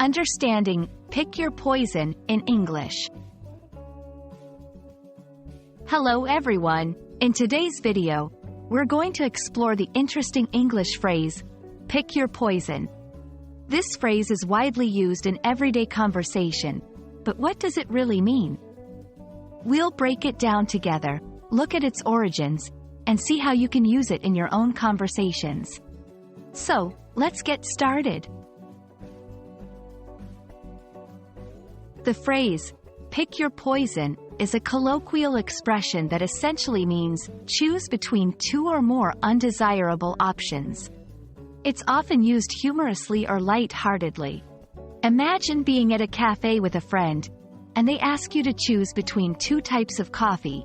Understanding Pick Your Poison in English. Hello everyone! In today's video, we're going to explore the interesting English phrase, pick your poison. This phrase is widely used in everyday conversation, but what does it really mean? We'll break it down together, look at its origins, and see how you can use it in your own conversations. So, let's get started. The phrase, pick your poison, is a colloquial expression that essentially means choose between two or more undesirable options. It's often used humorously or light-heartedly. Imagine being at a cafe with a friend, and they ask you to choose between two types of coffee,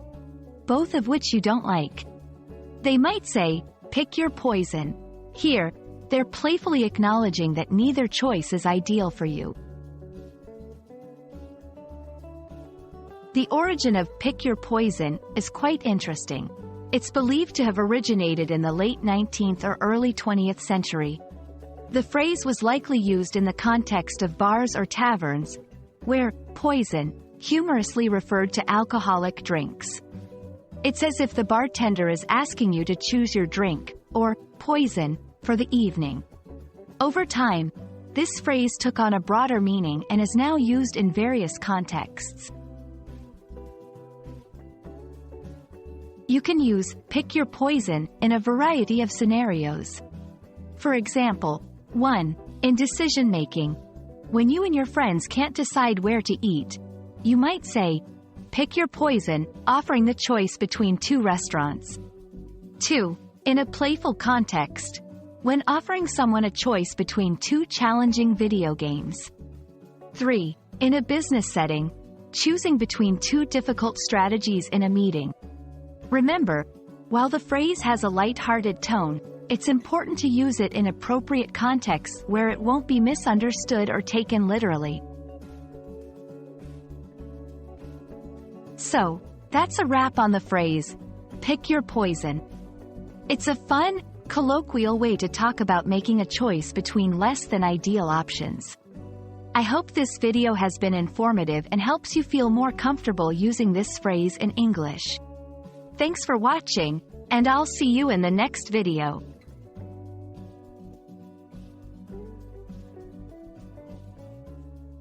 both of which you don't like. They might say, pick your poison. Here, they're playfully acknowledging that neither choice is ideal for you. The origin of pick your poison is quite interesting. It's believed to have originated in the late 19th or early 20th century. The phrase was likely used in the context of bars or taverns, where poison humorously referred to alcoholic drinks. It's as if the bartender is asking you to choose your drink, or poison, for the evening. Over time, this phrase took on a broader meaning and is now used in various contexts. You can use pick your poison in a variety of scenarios. For example, 1. In decision-making. When you and your friends can't decide where to eat, you might say, pick your poison, offering the choice between two restaurants. 2. In a playful context. When offering someone a choice between two challenging video games. 3. In a business setting. Choosing between two difficult strategies in a meeting. Remember, while the phrase has a light-hearted tone, it's important to use it in appropriate contexts where it won't be misunderstood or taken literally. So, that's a wrap on the phrase, pick your poison. It's a fun, colloquial way to talk about making a choice between less than ideal options. I hope this video has been informative and helps you feel more comfortable using this phrase in English. Thanks for watching, and I'll see you in the next video.